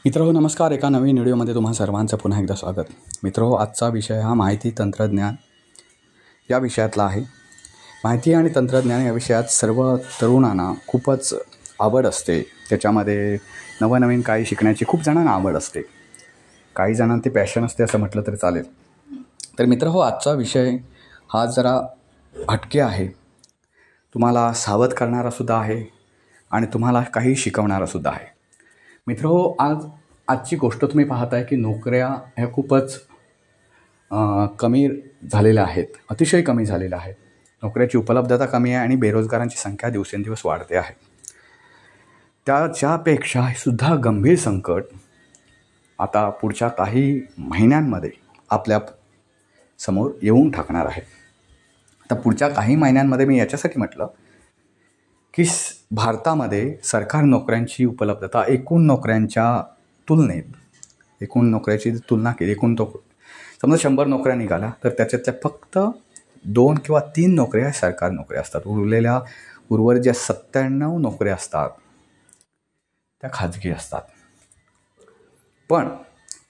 मित्रहो नमस्कार. एका नवीन व्हिडिओमध्ये तुम्हा सर्वांचं पुन्हा एकदा स्वागत. मित्रहो, आजचा विषय हा माहिती तंत्रज्ञान या विषयातला आहे. माहिती आणि तंत्रज्ञान या विषयात सर्व तरुणांना खूपच आवड असते. त्याच्यामध्ये नवनवीन काही शिकण्याची खूप जणांना आवड असते. काही जणांना ते पॅशन असते असं म्हटलं तरी चालेल. तर मित्रहो, आजचा विषय हा जरा हटके आहे. तुम्हाला सावध करणारासुद्धा आहे आणि तुम्हाला काही शिकवणारासुद्धा आहे. मित्रहो, आजची गोष्ट तुम्ही पाहताय की नोकऱ्या ह्या खूपच कमी झालेल्या आहेत. अतिशय कमी झालेल्या आहेत. नोकऱ्याची उपलब्धता कमी आहे आणि बेरोजगारांची संख्या दिवसेंदिवस वाढते आहे. त्याच्यापेक्षा सुद्धा गंभीर संकट आता पुढच्या काही महिन्यांमध्ये आपल्या समोर येऊन टाकणार आहे. आता पुढच्या काही महिन्यांमध्ये मी याच्यासाठी म्हटलं की भारतामध्ये सरकारी नोकऱ्यांची उपलब्धता एकूण नोकऱ्यांच्या तुलनेत, एकूण नोकऱ्याची तुलना केली, समजा 100 नोकऱ्या निघाल्या तर त्याच्यातल्या फक्त 2 किंवा 3 नोकऱ्या सरकारी नोकऱ्या असतात. उर्वरित ज्या 97 नोकऱ्या असतात त्या खाजगी असतात. पण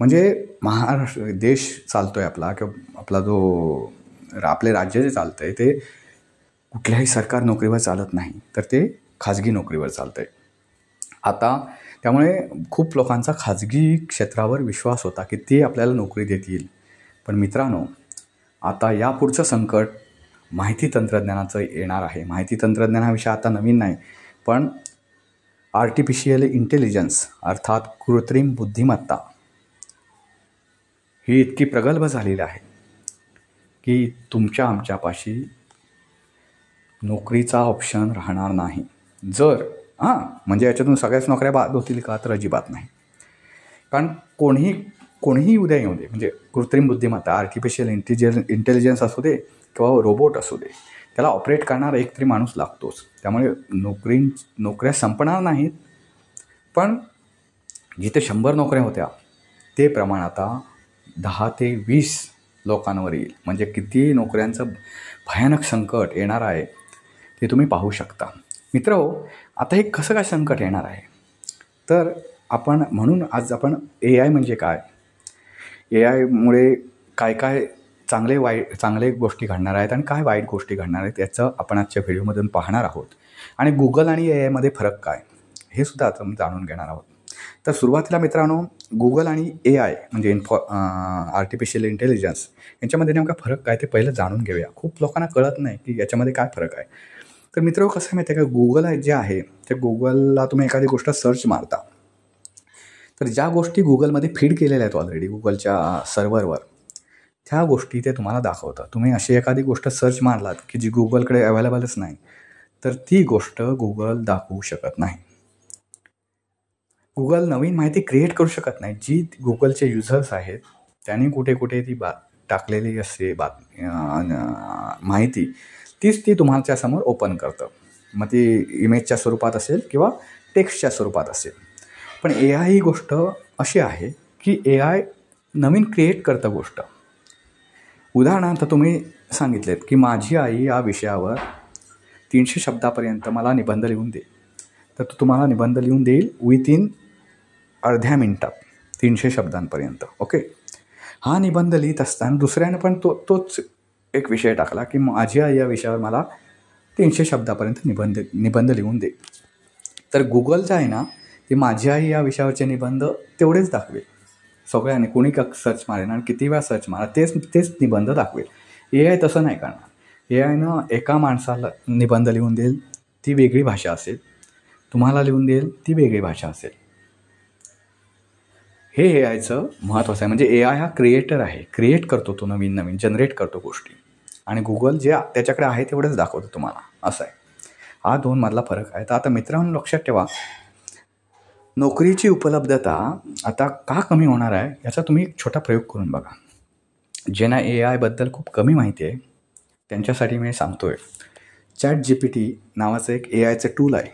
म्हणजे महाराष्ट्र देश चालतो आहे आपला, किंवा आपला जो आपले राज्य जे चालतं आहे ते कुठल्याही सरकारी नोकरीवर चालत नाही, तर ते खाजगी नोकरीवर चालतं आहे. आता त्यामुळे खूप लोकांचा खाजगी क्षेत्रावर विश्वास होता की ते आपल्याला नोकरी देतील. पण मित्रांनो, आता यापुढचं संकट माहिती तंत्रज्ञानाचं येणार आहे. माहिती तंत्रज्ञान हा विषय आता नवीन नाही, पण आर्टिफिशियल इंटेलिजन्स अर्थात कृत्रिम बुद्धिमत्ता ही इतकी प्रगल्भ झालेली आहे की तुमच्या आमच्यापाशी नोकरीचा ऑप्शन राहणार नाही. म्हणजे याच्यातून सगळ्याच नोकऱ्या बाद होतील का? तर अजिबात नाही. कारण कोणीही उद्या येऊ दे, म्हणजे कृत्रिम बुद्धिमत्ता, आर्टिफिशियल इंटेलिजन्स असू दे किंवा रोबोट असू दे, त्याला ऑपरेट करणारा एक तरी माणूस लागतोच. त्यामुळे नोकऱ्या संपणार नाहीत, पण जिथे 100 नोकऱ्या होत्या ते प्रमाण आता 10 ते 20 लोकांवर येईल. म्हणजे किती नोकऱ्यांचं भयानक संकट येणार आहे ते तुम्ही पाहू शकता. मित्रहो, आता हे कसं काय संकट येणार आहे? तर म्हणून आज आपण AI म्हणजे काय, AIमुळे काय चांगले गोष्टी घडणार आहेत आणि काय वाईट गोष्टी घडणार आहेत याचं आपण आजच्या व्हिडिओमधून पाहणार आहोत. आणि गुगल आणि AIमध्ये फरक काय हे सुद्धा आपण जाणून घेणार आहोत. तर सुरुवातीला मित्रांनो, गुगल आणि AI म्हणजे आर्टिफिशियल इंटेलिजन्स यांच्यामध्ये नेमका फरक काय ते पहिलं जाणून घेऊया. खूप लोकांना कळत नाही की याच्यामध्ये काय फरक आहे. तर मित्र, कसं आहे माहिती आहे का, गुगल जे आहे ते गुगलला तुम्ही एखादी गोष्ट सर्च मारता, तर ज्या गोष्टी गुगलमध्ये फीड केलेल्या आहेत ऑलरेडी गुगलच्या सर्व्हरवर, त्या गोष्टी ते तुम्हाला दाखवतात. तुम्ही अशी एखादी गोष्ट सर्च मारलात की जी गुगलकडे अवेलेबलच नाही, तर ती गोष्ट गुगल दाखवू शकत नाही. गुगल नवीन माहिती क्रिएट करू शकत नाही. जी गुगलचे युजर्स आहेत त्यांनी कुठे ती टाकलेली असते माहिती, तीच ती तुम्हाच्यासमोर ओपन करतं. मग ती इमेजच्या स्वरूपात असेल किंवा टेक्स्टच्या स्वरूपात असेल. पण AI ही गोष्ट अशी आहे की AI नवीन क्रिएट करतं गोष्ट. उदाहरणार्थ तुम्ही सांगितलेत की माझी आई या विषयावर 300 शब्दापर्यंत मला निबंध लिहून दे, तर तो तुम्हाला निबंध लिहून देईल विथिन अर्ध्या मिनिटात 300 शब्दांपर्यंत. ओके. हा निबंध लिहित असताना दुसऱ्यानं पण तोच एक विषय टाकला की माझी आई या विषयावर मला 300 शब्दापर्यंत निबंध लिहून दे, तर गुगलचं आहे ना, ते माझी आई या विषयावरचे निबंध तेवढेच दाखवेल. सगळ्यांनी कोणी सर्च मारेल आणि किती वेळा सर्च मारा तेच निबंध दाखवेल. AI तसं नाही करणार. AIनं एका माणसाला निबंध लिहून देईल, ती वेगळी भाषा असेल, तुम्हाला लिहून देईल ती वेगळी भाषा असेल. हे AIचं महत्त्वाचं आहे. म्हणजे AI हा क्रिएटर आहे, क्रिएट करतो, तो नवीन जनरेट करतो गोष्टी, आणि गुगल जे त्याच्याकडे आहे तेवढंच दाखवतो तुम्हाला, असं आहे. हा 2 मधला फरक आहे. तर आता मित्रांनो, लक्षात ठेवा, नोकरीची उपलब्धता आता का कमी होणार आहे याचा तुम्ही एक छोटा प्रयोग करून बघा. ज्यांना AIबद्दल खूप कमी माहिती आहे त्यांच्यासाठी मी सांगतोय. ChatGPT नावाचं एक AIचं टूल आहे.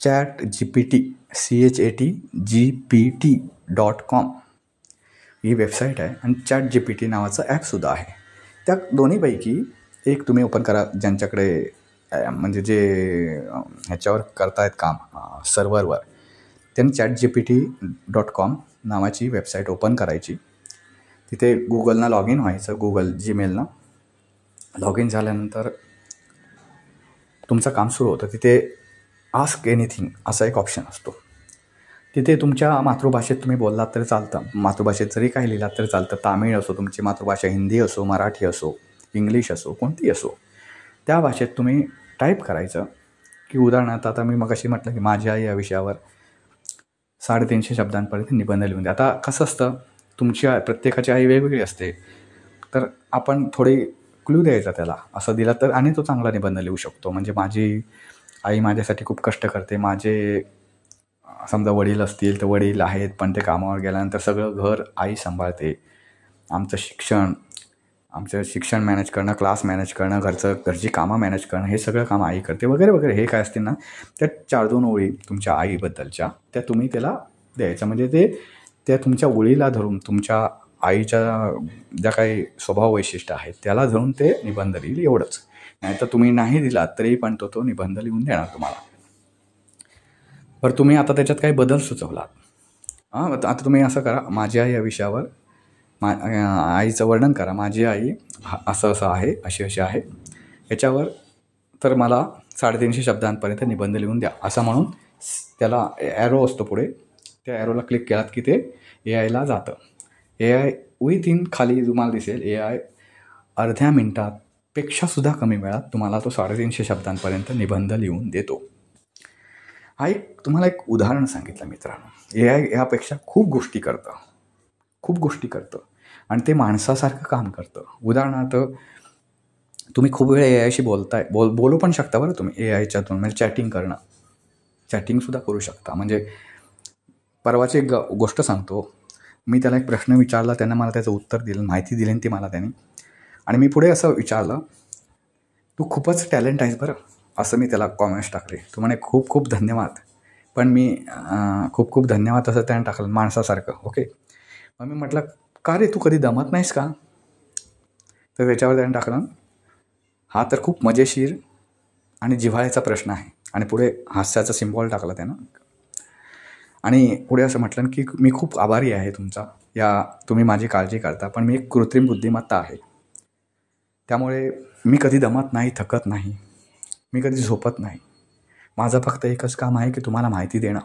ChatGPT ChatGPT.com ही वेबसाईट आहे आणि ChatGPT नावाचं ॲपसुद्धा आहे. त्या दोन्हीपैकी एक तुम्ही ओपन करा, ज्यांच्याकडे म्हणजे जे ह्याच्यावर करतायत काम सर्व्हरवर, त्यांनी chatgpt.com नावाची वेबसाईट ओपन करायची. तिथे गुगलनं लॉग इन व्हायचं, गुगल जीमेलनं लॉग इन झाल्यानंतर तुमचं काम सुरू होतं. तिथे आस्क एनिथिंग असा एक ऑप्शन असतो. तिथे तुमच्या मातृभाषेत तुम्ही बोललात तरी चालतं, मातृभाषेत जरी काही लिहिलात तरी चालतं. तामिळ असो, तुमची मातृभाषा हिंदी असो, मराठी असो, इंग्लिश असो, कोणती असो, त्या भाषेत तुम्ही टाईप करायचं की उदाहरणार्थ आता मी मगाशी म्हटलं की माझी आई या विषयावर 350 शब्दांपर्यंत निबंध लिहून द्या. आता कसं असतं, तुमची प्रत्येकाची आई वेगवेगळी असते, तर आपण थोडी क्लू द्यायचा त्याला. असं दिला तर आणि तो चांगला निबंध लिहू शकतो. म्हणजे माझी आई माझ्यासाठी खूप कष्ट करते. माझे समजा वडील असतील तर वडील आहेत, पण ते कामावर गेल्यानंतर सगळं घर आई सांभाळते. आमचं शिक्षण मॅनेज करणं, क्लास मॅनेज करणं, घरची कामं मॅनेज करणं, हे सगळं काम आई करते वगैरे वगैरे. हे काय असतील ना, त्या 4-2 ओळी तुमच्या आईबद्दलच्या त्या तुम्ही त्याला द्यायचं. म्हणजे त्या तुमच्या ओळीला धरून, तुमच्या आईच्या ज्या काही स्वभाव वैशिष्ट्य आहेत त्याला धरून ते निबंध लिहिल, एवढंच. नाहीतर तुम्ही नाही दिलात तरी पण तो निबंध लिहून देणार तुम्हाला. बरं, तुम्ही आता त्याच्यात काही बदल सुचवलात. आता तुम्ही असं करा, माझी आई या विषयावर आईचं वर्णन करा. माझी आई असं असं आहे, अशी अशी आहे, याच्यावर तर मला 350 शब्दांपर्यंत निबंध लिहून द्या असं म्हणून त्याला ॲरो असतो पुढे, त्या ॲरोला क्लिक केलात की ते AI ला जातं. AI विथिन खाली तुम्हाला दिसेल AI अर्ध्या मिनटापेक्षासुद्धा कमी वेळात तुम्हाला तो 350 शब्दांपर्यंत निबंध लिहून देतो. तुम्हाला एक उदाहरण सांगितलं मित्रांनो. AI यापेक्षा खूप गोष्टी करतं आणि ते माणसासारखं काम करतं. उदाहरणार्थ तुम्ही खूप वेळ AIशी बोलू पण शकता बरं तुम्ही AIच्यातून. म्हणजे चॅटिंगसुद्धा करू शकता. म्हणजे परवाची एक गोष्ट सांगतो. मी त्याला एक प्रश्न विचारला, त्यानं मला त्याचं उत्तर दिलं, माहिती दिली ती मला त्याने. आणि मी पुढे असं विचारलं, तू खूपच टॅलेंट आहेस बरं, असं मी त्याला कॉमेंट्स टाकले. तू म्हणे खूप खूप धन्यवाद. पण मी खूप खूप धन्यवाद असं त्यानं टाकलं माणसासारखं. ओके. मग मी म्हटलं, का रे, तू कधी दमत नाहीस का? तर त्याच्यावर त्यानं टाकलं, हा तर खूप मजेशीर आणि जिव्हाळ्याचा प्रश्न आहे. आणि पुढे हास्याचा सिम्बॉल टाकला त्यानं. आणि पुढे असं म्हटलं की मी खूप आभारी आहे तुमचा, तुम्ही माझी काळजी करता, पण मी एक कृत्रिम बुद्धिमत्ता आहे. त्यामुळे मी कधी दमत नाही, थकत नाही, मी कधी झोपत नाही. माझं फक्त एकच काम आहे की तुम्हाला माहिती देणं,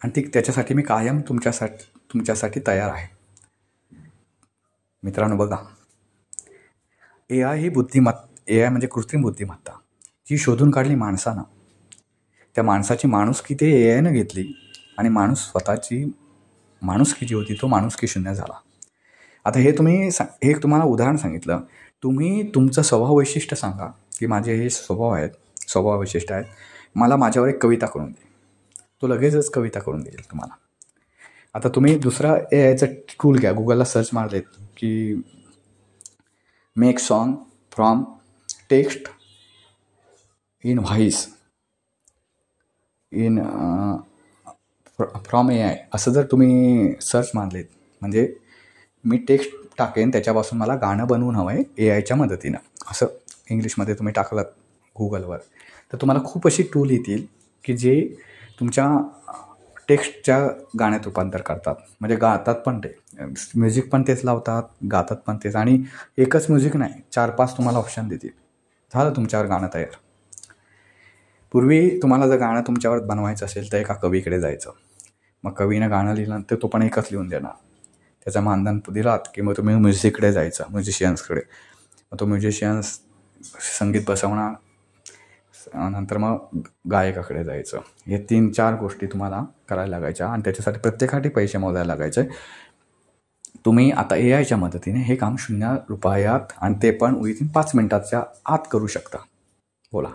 आणि त्याच्यासाठी मी कायम तुमच्यासाठी तयार आहे. मित्रांनो बघा, AI म्हणजे कृत्रिम बुद्धिमत्ता जी शोधून काढली माणसानं. त्या माणसाची माणुसकी ते AIनं घेतली आणि माणूस स्वतःची माणुसकी जी होती तो माणुसकी शून्य झाला. आता हे तुम्हाला उदाहरण सांगितलं. तुम्ही तुमचं स्वभाव वैशिष्ट्य सांगा की माझे हे स्वभाव वैशिष्ट्य आहेत, मला माझ्यावर एक कविता करून दे. तो लगेचच कविता करून देईल तुम्हाला. आता तुम्ही दुसरा AIचं टूल घ्या, गुगलला सर्च मारलेत की make song from text in voice from AI असं जर तुम्ही सर्च मारलेत, म्हणजे मी टेक्स्ट टाकेन त्याच्यापासून मला गाणं बनवून हवं आहे AIच्या मदतीनं, असं इंग्लिशमध्ये तुम्ही टाकलात गुगलवर, तर तुम्हाला खूप अशी टूल येतील की जे तुमच्या टेक्स्टच्या गाण्यात रूपांतर करतात. म्हणजे गातात पण ते, म्युझिक पण तेच लावतात, गातात पण तेच. आणि एकच म्युझिक नाही, 4-5 तुम्हाला ऑप्शन देतील. झालं तुमच्यावर गाणं तयार. पूर्वी तुम्हाला जर गाणं तुमच्यावर बनवायचं असेल तर एका कवीकडे जायचं. मग कवीनं गाणं लिहिलं तर तो पण एकच लिहून देणार. त्याचं मानधन दिलात की मग तुम्ही म्युझिककडे जायचं, म्युझिशियन्सकडे. मग तो म्युझिशियन्स संगीत बसवणार, नंतर मग गायकाकडे जायचं. हे 3-4 गोष्टी तुम्हाला करायला लागायच्या आणि त्याच्यासाठी प्रत्येकासाठी पैसे मोजायला लागायचे. तुम्ही आता AIच्या मदतीने हे काम 0 रुपयात आणि ते पण विथिन 5 मिनिटाच्या आत करू शकता. बोला,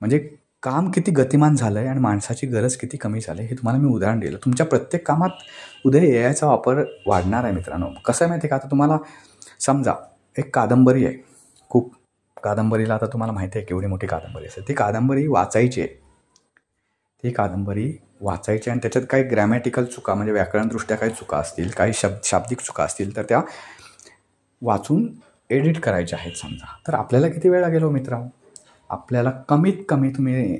म्हणजे काम किती गतिमान झालं आहे आणि माणसाची गरज किती कमी झाली हे तुम्हाला मी उदाहरण दिलं. तुमच्या प्रत्येक कामात उद्या AIचा वापर वाढणार आहे मित्रांनो. कसं आहे माहिती आहे का, आता तुम्हाला समजा एक कादंबरी आहे, खूप कादंबरीला आता तुम्हाला माहिती आहे केवढी मोठी कादंबरी असेल, ती कादंबरी वाचायची आहे. ती कादंबरी वाचायची आणि त्याच्यात काही ग्रॅमॅटिकल चुका, म्हणजे व्याकरणदृष्ट्या काही चुका असतील, काही शाब्दिक चुका असतील, तर त्या वाचून एडिट करायच्या आहेत समजा. तर आपल्याला किती वेळ लागेल हो मित्रांनो? आपल्याला कमीत कमी तुम्ही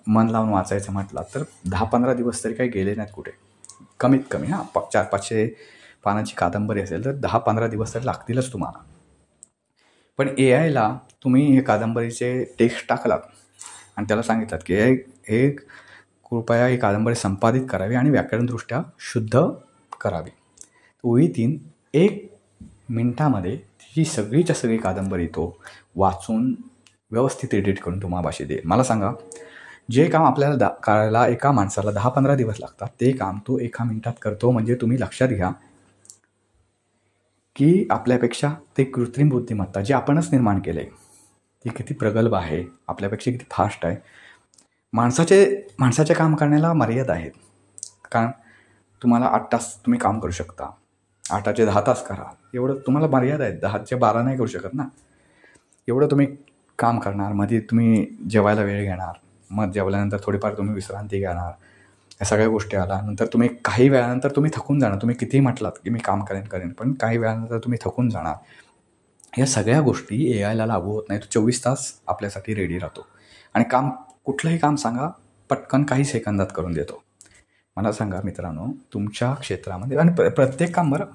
मन लावून वाचायचं म्हटलं तर 10-15 दिवस तरी काही गेले नाहीत कुठे. कमीत कमी 400-500 पानाची कादंबरी असेल तर 10-15 दिवस तरी लागतीलच तुम्हाला. पण AIला तुम्ही हे कादंबरीचे टेक्स्ट टाकलात आणि त्याला सांगितलं की हे कृपया ही कादंबरी संपादित करावी आणि व्याकरणदृष्ट्या शुद्ध करावी. विथिन 1 मिनिटामध्ये ही सगळीच्या सगळी कादंबरी तो वाचून व्यवस्थित एडिट करून तुम्हाला भाषेत देईल. मला सांगा, जे काम आपल्याला करायला एका माणसाला 10-15 दिवस लागतात ते काम तो 1 मिनिटात करतो. म्हणजे तुम्ही लक्षात घ्या की आपल्यापेक्षा ते कृत्रिम बुद्धिमत्ता जे आपणच निर्माण केलं आहे ती किती प्रगल्भ आहे, आपल्यापेक्षा किती फास्ट आहे. माणसाचे काम करण्याला मर्यादा आहेत. कारण तुम्हाला 8 तास तुम्ही काम करू शकता, 8चे 10 तास करा, एवढं तुम्हाला मर्यादा आहेत. 10चे 12 नाही करू शकत ना. एवढं तुम्ही काम करणार, मध्ये तुम्ही जेवायला वेळ घेणार, मग जेवल्यानंतर थोडीफार तुम्ही विश्रांती घेणार, या सगळ्या गोष्टी आला नंतर तुम्ही काही वेळानंतर तुम्ही थकून जाणार. तुम्ही कितीही म्हटलात की मी काम करेन पण काही वेळानंतर तुम्ही थकून जाणार. या सगळ्या गोष्टी AIला लागू होत नाही. तो 24 तास आपल्यासाठी रेडी राहतो आणि कुठलंही काम सांगा पटकन काही सेकंदात करून देतो. मला सांगा मित्रांनो, तुमच्या क्षेत्रामध्ये आणि प्रत्येक काम, बरं,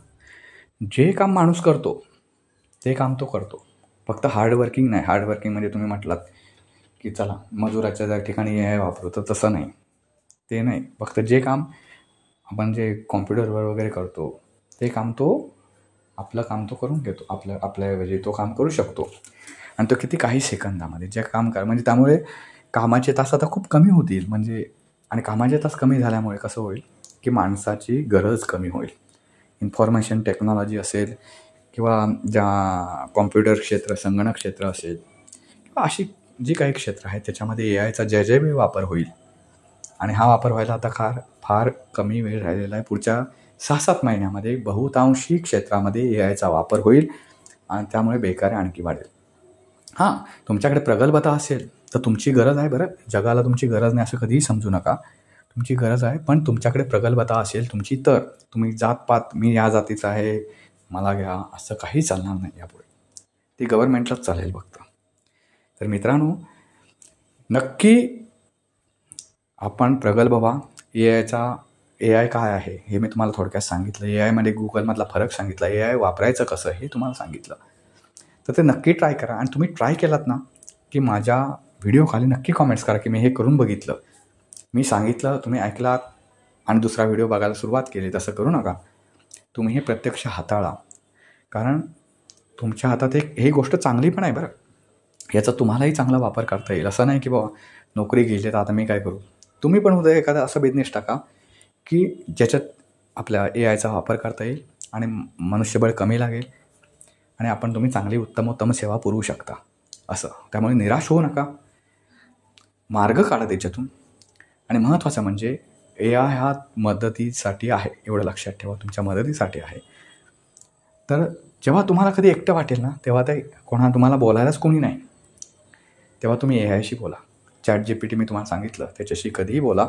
जे काम माणूस करतो ते काम तो करतो. फक्त हार्डवर्किंग नाही. हार्डवर्किंग म्हणजे तुम्ही म्हटलात की चला मजुराच्या त्या ठिकाणी AI वापरू, तर तसं नाही. ते नाही. फक्त जे काम आपण जे कॉम्प्युटरवर वगैरे करतो ते काम तो आपलं काम तो करून घेतो. आपल्याऐवजी तो काम करू शकतो आणि तो किती काही सेकंदामध्ये जे काम म्हणजे त्यामुळे कामाचे तास आता खूप कमी होतील. म्हणजे आणि कामाचे तास कमी झाल्यामुळे कसं होईल की माणसाची गरज कमी होईल. इन्फॉर्मेशन टेक्नॉलॉजी असेल किंवा ज्या कॉम्प्युटर क्षेत्र, संगणक क्षेत्र असेल किंवा अशी जी काही क्षेत्र आहेत त्याच्यामध्ये AIचा जे वापर होईल आणि हा वापर व्हायला आता फार कमी वेळ राहिलेला आहे. पुढच्या 6-7 महिन्यामध्ये बहुतांशी क्षेत्रामध्ये AIचा वापर होईल आणि त्यामुळे बेकारी आणखी वाढेल. तुमच्याकडे प्रगल्भता असेल तर तुमची गरज आहे. बरं, जगाला तुमची गरज नाही असं कधीही समजू नका. तुमची गरज आहे, पण तुमच्याकडे प्रगल्भता असेल तुमची तर तुम्ही जातपात मी या जातीचा आहे मला घ्या असं काही चालणार नाही यापुढे. ती गव्हर्नमेंटलाच चालेल फक्त. तर मित्रांनो, नक्की आपण प्रगल्भ व्हा. AI काय आहे हे मी तुम्हाला थोडक्यात सांगितलं. AIमध्ये गुगलमधला फरक सांगितला. AI वापरायचं कसं हे तुम्हाला सांगितलं. तर ते नक्की ट्राय करा आणि तुम्ही ट्राय केलात ना की माझ्या व्हिडिओ खाली नक्की कॉमेंट्स करा की मी हे करून बघितलं, मी सांगितलं, तुम्ही ऐकलात आणि दुसरा व्हिडिओ बघायला सुरुवात केली. तसं करू नका. तुम्ही हे प्रत्यक्ष हाताळा. कारण तुमच्या हातात ही गोष्ट चांगली पण आहे. बरं, याचा तुम्हालाही चांगला वापर करता येईल. असं नाही की बाबा नोकरी गेली तर आता मी काय करू. तुम्ही पण उद्या एखादा असा बिझनेस टाका की ज्याच्यात आपल्या AIचा वापर करता येईल आणि मनुष्यबळ कमी लागेल आणि तुम्ही चांगली उत्तम सेवा पुरवू शकता असं. त्यामुळे निराश होऊ नका, मार्ग काढा त्याच्यातून. आणि महत्त्वाचं म्हणजे AI हा मदतीसाठी आहे, एवढं लक्षात ठेवा, तुमच्या मदतीसाठी आहे. तर जेव्हा तुम्हाला कधी एकटं वाटेल ना तेव्हा तुम्हाला बोलायलाच कोणी नाही, तेव्हा तुम्ही AIशी बोला. ChatGPT मी तुम्हाला सांगितलं त्याच्याशी कधीही बोला.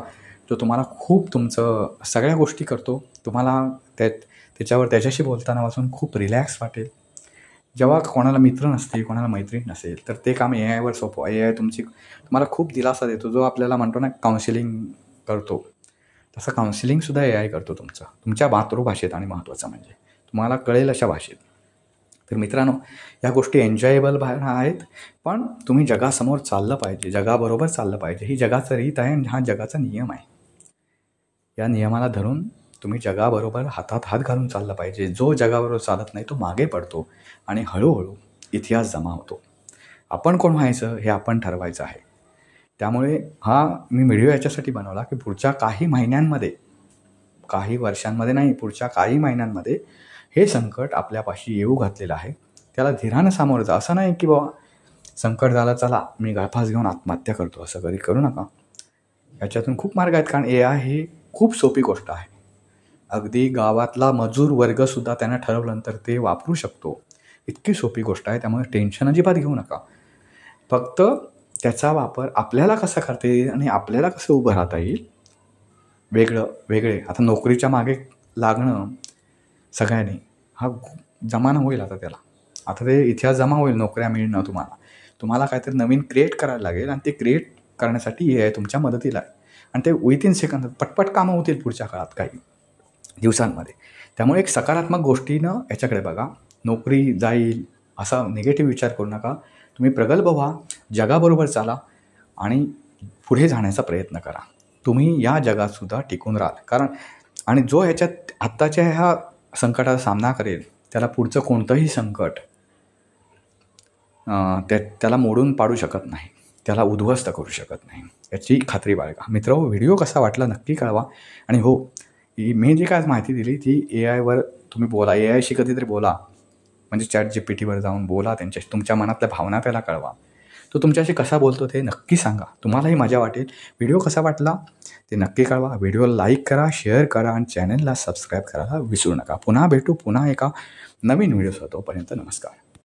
जो तुम्हाला खूप तुमचं सगळ्या गोष्टी करतो. तुम्हाला त्याच्याशी बोलताना वाचून खूप रिलॅक्स वाटेल. जेव्हा कोणाला मित्र नसतील, कोणाला मैत्रीण नसेल तर ते काम AIवर सोपवा. AI तुम्हाला खूप दिलासा देतो. जो आपल्याला म्हणतो ना काउन्सिलिंग करतो, तसं काउन्सिलिंगसुद्धा AI करतो तुमच्या मातृभाषेत आणि महत्त्वाचं म्हणजे तुम्हाला कळेल अशा भाषेत. तर मित्रांनो, या गोष्टी एन्जॉयबल आहेत, पण तुम्ही जगासमोर चाललं पाहिजे, जगाबरोबर चाललं पाहिजे. ही जगाचं रीत आहे आणि हा जगाचा नियम आहे. या नियमाला धरून तुम्ही जगाबरोबर हातात हात घालून चाललं पाहिजे. जो जगाबरोबर चालत नाही तो मागे पडतो आणि हळूहळू इतिहास जमा होतो. आपण कोण व्हायचं हे आपण ठरवायचं आहे. त्यामुळे मी व्हिडिओ याच्यासाठी बनवला की पुढच्या काही महिन्यांमध्ये, काही वर्षांमध्ये नाही, पुढच्या काही महिन्यांमध्ये हे संकट आपल्यापाशी येऊ घातलेलं आहे. त्याला धीरानं सामोरं जा. असं नाही की बाबा संकट झालं चला मी गळफास घेऊन आत्महत्या करतो, असं कधी करू नका. याच्यातून खूप मार्ग आहेत. कारण AI ही खूप सोपी गोष्ट आहे. अगदी गावातला मजूर वर्गसुद्धा त्यानं ठरवलं तर ते वापरू शकतो. इतकी सोपी गोष्ट आहे. त्यामुळे टेन्शन अजिबात घेऊ नका. फक्त त्याचा वापर आपल्याला कसा करता येईल आणि आपल्याला कसं उभं राहता येईल वेगळे. आता नोकरीच्या मागे लागणं सगळ्यांनी, हा जमाना होईल आता त्याला. आता ते इतिहास जमा होईल नोकऱ्या मिळणं. तुम्हाला काहीतरी नवीन क्रिएट करायला लागेल आणि ते क्रिएट करण्यासाठी ए आय तुमच्या मदतीला आहे आणि ते विथिन सेकंदात पटपट कामं होतील पुढच्या काळात काही दिवसांमध्ये. त्यामुळे एक सकारात्मक गोष्टीनं याच्याकडे बघा. नोकरी जाईल असा निगेटिव्ह विचार करू नका. तुम्ही प्रगल्भ व्हा, जगाबरोबर चाला आणि पुढे जाण्याचा प्रयत्न करा. तुम्ही या जगातसुद्धा टिकून राहाल. कारण आणि जो ह्याच्यात आत्ताच्या ह्या संकटाचा सामना करेल त्याला पुढचं कोणतंही संकट त्याला मोडून पाडू शकत नाही, त्याला उद्ध्वस्त करू शकत नाही, याची खात्री बाळगा. मित्रांनो, व्हिडिओ कसा वाटला नक्की कळवा. आणि हो, मी जी काय माहिती दिली ती ए आयवर तुम्ही बोला, ए आयशी कधीतरी बोला, म्हणजे ChatGPTवर जाऊन बोला, त्यांच्याशी तुमच्या मनातल्या भावना त्याला कळवा. तो तुमच्याशी कसा बोलतो ते नक्की सांगा, तुम्हालाही मजा वाटेल. व्हिडिओ कसा वाटला ते नक्की कळवा. व्हिडिओला लाईक करा, शेअर करा आणि चॅनलला सबस्क्राईब करायला विसरू नका. पुन्हा भेटू पुन्हा एका नवीन व्हिडिओसह. तोपर्यंत नमस्कार.